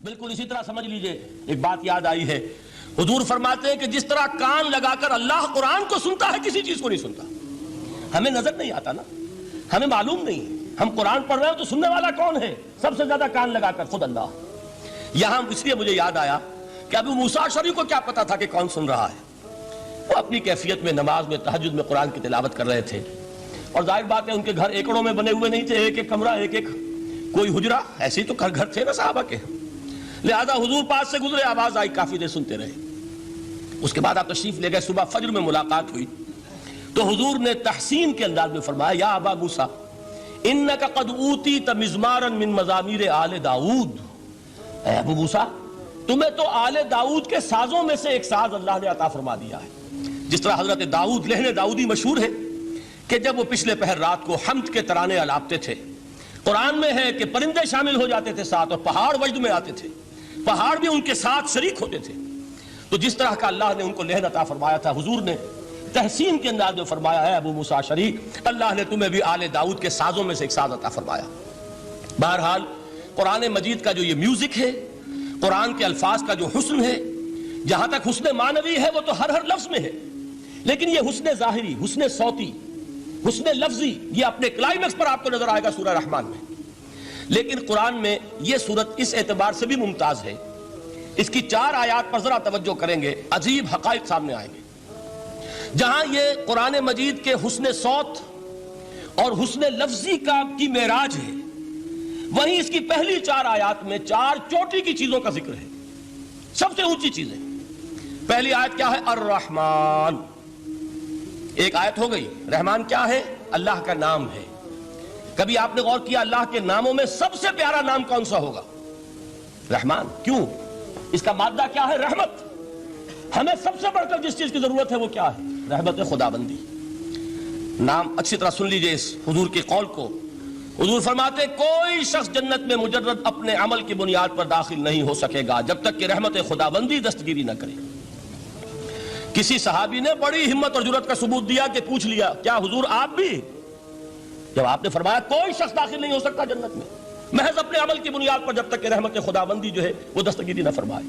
بالکل اسی طرح سمجھ لیجئے، ایک بات یاد آئی ہے، حضور فرماتے ہیں کہ جس طرح کان لگا کر اللہ قرآن کو سنتا ہے کسی چیز کو نہیں سنتا۔ ہمیں نظر نہیں آتا نا، ہمیں معلوم نہیں، ہم قرآن پڑھ رہے ہیں تو سننے والا کون ہے؟ سب سے زیادہ کان لگا کر خود اللہ۔ یہاں اس لیے مجھے یاد آیا کہ ابو موسیٰ اشعری کو کیا پتا تھا کہ کون سن رہا ہے؟ وہ اپنی کیفیت میں نماز میں تہجد میں قرآن کی تلاوت کر رہے تھے، اور ظاہر بات ہے ان کے گھر ایکڑوں میں بنے ہوئے نہیں تھے، ایک ایک کمرہ، ایک ایک کوئی حجرہ، ایسے ہی تو گھر تھے نا صحابہ کے، لہذا حضور پاس سے گزرے، آواز آئی، کافی دیر سنتے رہے۔ اس کے بعد آپ تشریف لے گئے، صبح فجر میں ملاقات ہوئی تو حضور نے تحسین کے انداز میں فرمایا، یا ابا موسیٰ انک قد اوتیت مزمارا من مزامیر آل داؤد، اے ابو موسیٰ تمہیں تو آل داؤد کے سازوں میں سے ایک ساز اللہ نے عطا فرما دیا ہے۔ جس طرح حضرت داؤد، لہن داؤدی مشہور ہے کہ جب وہ پچھلے پہر رات کو حمد کے ترانے الاپتے تھے، قرآن میں ہے کہ پرندے شامل ہو جاتے تھے ساتھ، اور پہاڑ وجد میں آتے تھے، پہاڑ بھی ان کے ساتھ شریک ہوتے تھے۔ تو جس طرح کا اللہ نے ان کو لہن عطا فرمایا تھا، حضور نے تحسین کے انداز میں فرمایا ہے ابو موسیٰ اشعری، اللہ نے تمہیں بھی آل داؤد کے سازوں میں سے ایک ساز عطا فرمایا۔ بہرحال قرآن مجید کا جو یہ میوزک ہے، قرآن کے الفاظ کا جو حسن ہے، جہاں تک حسن معنوی ہے وہ تو ہر لفظ میں ہے، لیکن یہ حسن ظاہری، حسن صوتی، حسن لفظی، یہ اپنے کلائمیکس پر آپ کو نظر آئے گا سورہ رحمان میں۔ لیکن قرآن میں یہ سورت اس اعتبار سے بھی ممتاز ہے، اس کی 4 آیات پر ذرا توجہ کریں گے، عجیب حقائق سامنے آئیں گے۔ جہاں یہ قرآن مجید کے حسن صوت اور حسن لفظی کی معراج ہے، وہیں اس کی پہلی 4 آیات میں 4 چوٹی کی چیزوں کا ذکر ہے، سب سے اونچی چیزیں۔ پہلی آیت کیا ہے؟ الرحمن، ایک آیت ہو گئی۔ رحمان کیا ہے؟ اللہ کا نام ہے۔ کبھی آپ نے غور کیا اللہ کے ناموں میں سب سے پیارا نام کون سا ہوگا؟ رحمان۔ کیوں؟ اس کا مادہ کیا ہے؟ رحمت۔ ہمیں سب سے بڑھ کر جس چیز کی ضرورت ہے وہ کیا ہے؟ رحمت خداوندی۔ نام اچھی طرح سن لیجئے اس حضور کے قول کو۔ حضور فرماتے کوئی شخص جنت میں مجرد اپنے عمل کی بنیاد پر داخل نہیں ہو سکے گا جب تک کہ رحمت خداوندی دستگیری نہ کرے۔ کسی صحابی نے بڑی ہمت اور جرأت کا ثبوت دیا کہ پوچھ لیا، کیا حضور آپ بھی؟ جب آپ نے فرمایا کوئی شخص داخل نہیں ہو سکتا جنت میں محض اپنے عمل کی بنیاد پر جب تک کہ رحمت خداوندی جو ہے وہ دستگیری نہ فرمائے۔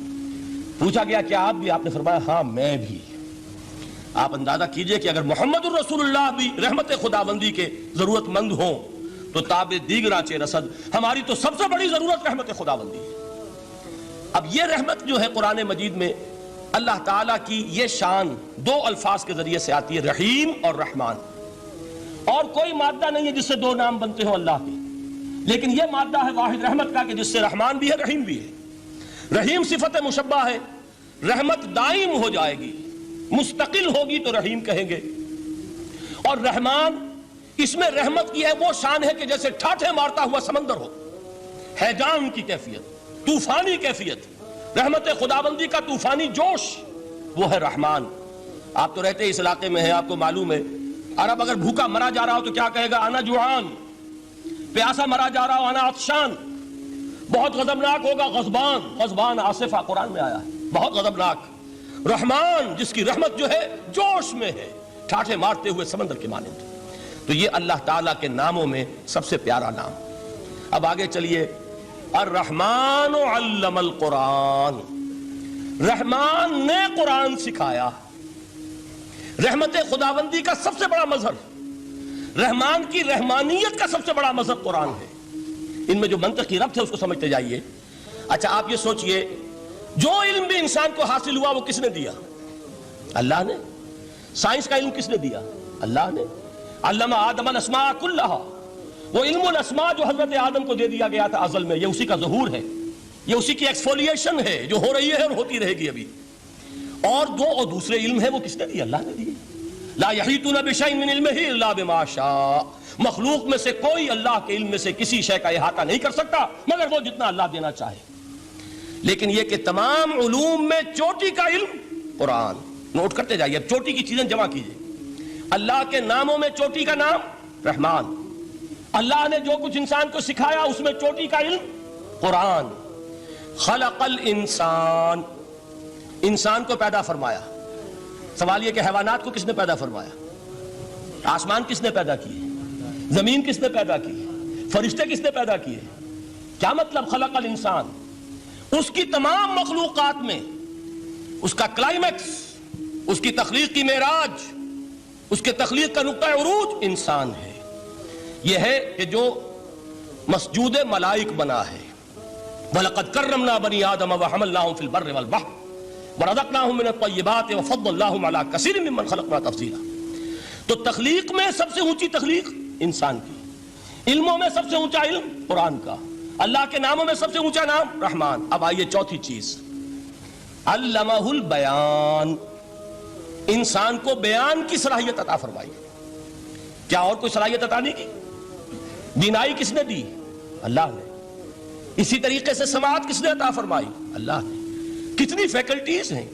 پوچھا گیا کیا آپ بھی؟ آپ نے فرمایا ہاں میں بھی۔ آپ اندازہ کیجئے کہ اگر محمد الرسول اللہ بھی رحمت خداوندی کے ضرورت مند ہوں تو تاب دیگراں چہ رسد، ہماری تو سب سے بڑی ضرورت رحمت خداوندی ہے۔ اب یہ رحمت جو ہے قرآن مجید میں اللہ تعالیٰ کی یہ شان 2 الفاظ کے ذریعے سے آتی ہے، رحیم اور رحمان۔ اور کوئی مادہ نہیں ہے جس سے 2 نام بنتے ہوں اللہ کے، لیکن یہ مادہ ہے واحد رحمت کا کہ جس سے رحمان بھی ہے رحیم بھی ہے۔ رحیم صفت مشبہ ہے، رحمت دائم ہو جائے گی، مستقل ہوگی تو رحیم کہیں گے، اور رحمان اس میں رحمت کی ہے وہ شان ہے کہ جیسے ٹھاٹھے مارتا ہوا سمندر ہو، ہیجان کی کیفیت، طوفانی کیفیت، رحمت خداوندی کا طوفانی جوش، وہ ہے رحمان۔ آپ تو رہتے اس علاقے میں ہیں، آپ کو معلوم ہے عرب اگر بھوکا مرا جا رہا ہو تو کیا کہے گا؟ انا جوعان۔ پیاسا مرا جا رہا ہو انا عطشان۔ بہت غضبناک ہوگا غضبان، غضبان آصفہ قرآن میں آیا ہے، بہت غضبناک۔ رحمان جس کی رحمت جو ہے جوش میں ہے، ٹھاٹھے مارتے ہوئے سمندر کے مانند۔ تو یہ اللہ تعالیٰ کے ناموں میں سب سے پیارا نام۔ اب آگے چلیے، الرحمن علم القرآن، رحمان نے قرآن سکھایا۔ رحمت خداوندی کا سب سے بڑا مظہر، رحمان کی رحمانیت کا سب سے بڑا مظہر قرآن ہے۔ ان میں جو منطقی ربط ہے اس کو سمجھتے جائیے۔ اچھا آپ یہ سوچئے، جو علم بھی انسان کو حاصل ہوا وہ کس نے دیا؟ اللہ نے۔ سائنس کا علم کس نے دیا؟ اللہ نے۔ علم آدم الاسماء کلہا، وہ علم الاسماء جو حضرت آدم کو دے دیا گیا تھا ازل میں، یہ اسی کا ظہور ہے، یہ اسی کی ایکسفولیشن ہے جو ہو رہی ہے اور ہوتی رہے گی ابھی۔ اور دوسرے علم ہے وہ کس نے دیے؟ اللہ نے دیے۔ لا یحیطون بشیء من علمہ الا بما شاء، مخلوق میں سے کوئی اللہ کے علم میں سے کسی شے کا احاطہ نہیں کر سکتا مگر وہ جتنا اللہ دینا چاہے۔ لیکن یہ کہ تمام علوم میں چوٹی کا علم قرآن۔ نوٹ کرتے جائیے، اب چوٹی کی چیزیں جمع کیجئے۔ اللہ کے ناموں میں چوٹی کا نام رحمان، اللہ نے جو کچھ انسان کو سکھایا اس میں چوٹی کا علم قرآن۔ خلق الانسان، انسان کو پیدا فرمایا۔ سوال یہ کہ حیوانات کو کس نے پیدا فرمایا؟ آسمان کس نے پیدا کیے؟ زمین کس نے پیدا کی؟ فرشتے کس نے پیدا کیے؟ کیا مطلب خلق الانسان؟ اس کی تمام مخلوقات میں اس کا کلائمیکس، اس کی تخلیق کی معراج، اس کے تخلیق کا نقطہ عروج انسان ہے۔ یہ ہے کہ جو مسجود ملائک بنا ہے۔ وَلَقَدْ كَرَّمْنَا بَنِي آدَمَ وَحَمَلْنَاهُمْ فِي الْبَرِّ وَالْبَحْرِ وَرَزَقْنَاهُمْ مِنَ الطَّيِّبَاتِ وَفَضَّلْنَاهُمْ عَلَىٰ كَثِيرٍ مِّمَّنْ خَلَقْنَا تَفْضِيلًا۔ تو تخلیق میں سب سے اونچی تخلیق انسان کی، علموں میں سب سے اونچا علم قرآن کا، اللہ کے ناموں میں سب سے اونچا نام رحمان۔ اب آئیے چوتھی چیز، علمہ البیان، انسان کو بیان کی صلاحیت عطا فرمائی۔ کیا اور کوئی صلاحیت عطا نہیں کی؟ بینائی کس نے دی؟ اللہ نے۔ اسی طریقے سے سماعت کس نے عطا فرمائی؟ اللہ نے۔ کتنی فیکلٹیز ہیں،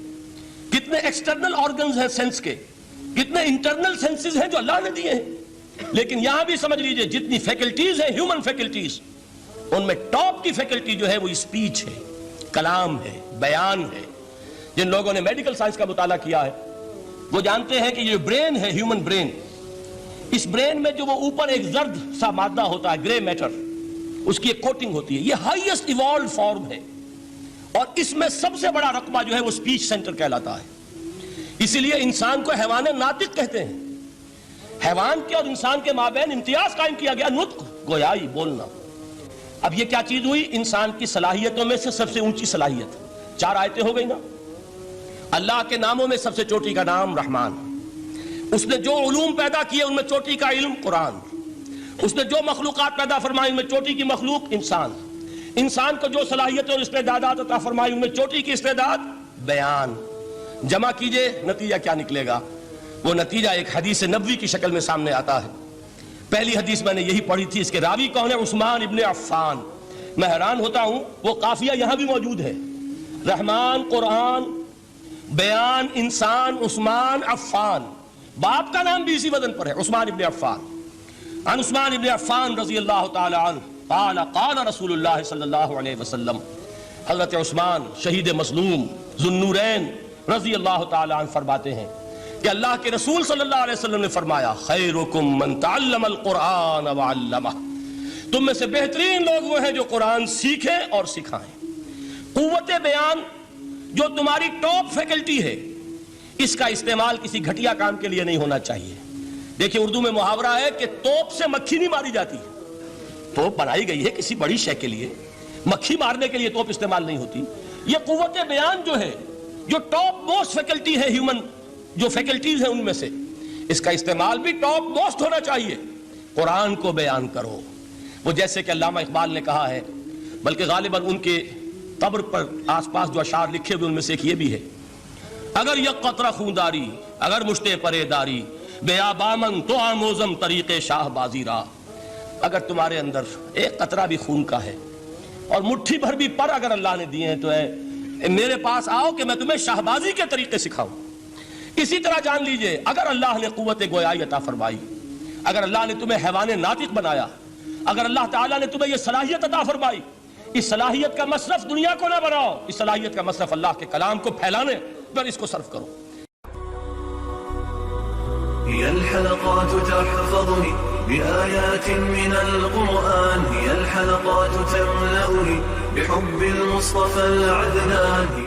کتنے ایکسٹرنل آرگنز ہیں سینس کے، کتنے انٹرنل سینسز ہیں جو اللہ نے دیے ہیں۔ لیکن یہاں بھی سمجھ لیجئے جتنی فیکلٹیز ہیں ہیومن فیکلٹیز، ان میں ٹاپ کی فیکلٹی جو ہے وہ اسپیچ ہے، کلام ہے، بیان ہے۔ جن لوگوں نے میڈیکل سائنس کا مطالعہ کیا ہے وہ جانتے ہیں کہ یہ برین ہے، ہیومن برین، اس برین میں جو وہ اوپر ایک زرد سا مادہ ہوتا ہے، گرے میٹر، اس کی ایک کوٹنگ ہوتی ہے، یہ ہائیسٹ ایوالوڈ فارم ہے، اور اس میں سب سے بڑا رقبہ جو ہے وہ اسپیچ سینٹر کہلاتا ہے۔ اسی لیے انسان کو حیوان ناطق کہتے ہیں۔ حیوان کے اور انسان کے مابین امتیاز قائم کیا گیا، نطق، گویائی، بولنا۔ اب یہ کیا چیز ہوئی؟ انسان کی صلاحیتوں میں سے سب سے اونچی صلاحیت۔ 4 آیتیں ہو گئی نا۔ اللہ کے ناموں میں سب سے چوٹی کا نام رحمان، اس نے جو علوم پیدا کیے ان میں چوٹی کا علم قرآن، اس نے جو مخلوقات پیدا فرمائی ان میں چوٹی کی مخلوق انسان، انسان کو جو صلاحیتیں اور استعدادات عطا فرمائی ان میں چوٹی کی استعداد بیان۔ جمع کیجئے نتیجہ کیا نکلے گا؟ وہ نتیجہ ایک حدیث نبوی کی شکل میں سامنے آتا ہے۔ پہلی حدیث میں نے یہی پڑھی تھی، اس کے راوی کون ہے؟ عثمان ابن عفان۔ میں حیران ہوتا ہوں وہ قافیہ یہاں بھی موجود ہے، رحمان، قرآن، بیان، انسان، عثمان، عفان، باپ کا نام بھی اسی وزن پر ہے، عثمان ابن عفان۔ عن عثمان ابن عفان رضی اللہ تعالی عنہ قال قال رسول اللہ صلی اللہ علیہ وسلم، حضرت عثمان شہید مظلوم ذو النورین رضی اللہ تعالی عنہ فرماتے ہیں کہ اللہ کے رسول صلی اللہ علیہ وسلم نے فرمایا، خیرکم من تعلم القرآن وعلمہ، تم میں سے بہترین لوگ وہ ہیں جو قرآن سیکھیں اور سکھائیں۔ قوت بیان جو تمہاری ٹاپ فیکلٹی ہے، اس کا استعمال کسی گھٹیا کام کے لیے نہیں ہونا چاہیے۔ دیکھیں اردو میں محاورہ ہے کہ توپ سے مکھی نہیں ماری جاتی، توپ بنائی گئی ہے کسی بڑی شے کے لیے، مکھی مارنے کے لیے توپ استعمال نہیں ہوتی۔ یہ قوت بیان جو ہے، جو ٹاپ موسٹ فیکلٹی ہے ہیومن، جو فیکلٹیز ہیں ان میں سے، اس کا استعمال بھی ٹاپ موسٹ ہونا چاہیے۔ قرآن کو بیان کرو، وہ جیسے کہ علامہ اقبال نے کہا ہے، بلکہ غالباً ان کے قبر پر آس پاس جو اشعار لکھے ہوئے ان میں سے ایک یہ بھی ہے، اگر یک قطرہ خونداری، اگر مشتے پرے داری، بیا بامن تو آموزم طریق شاہ بازی را۔ اگر تمہارے اندر ایک قطرہ بھی خون کا ہے اور مٹھی بھر بھی پر اگر اللہ نے دیے ہیں تو میرے پاس آؤ کہ میں تمہیں شاہبازی کے طریقے سکھاؤں۔ اسی طرح جان لیجئے اگر اللہ نے قوت گویائی عطا فرمائی، اگر اللہ نے تمہیں حیوان ناطق بنایا، اگر اللہ تعالیٰ نے تمہیں یہ صلاحیت عطا فرمائی، اس صلاحیت کا مصرف دنیا کو نہ بناؤ، اس صلاحیت کا مصرف اللہ کے کلام کو پھیلانے پر اس کو صرف کرو۔ هي الحلقات تحفظني بآيات من القرآن، هي الحلقات تملأني بحب المصطفى العدنان.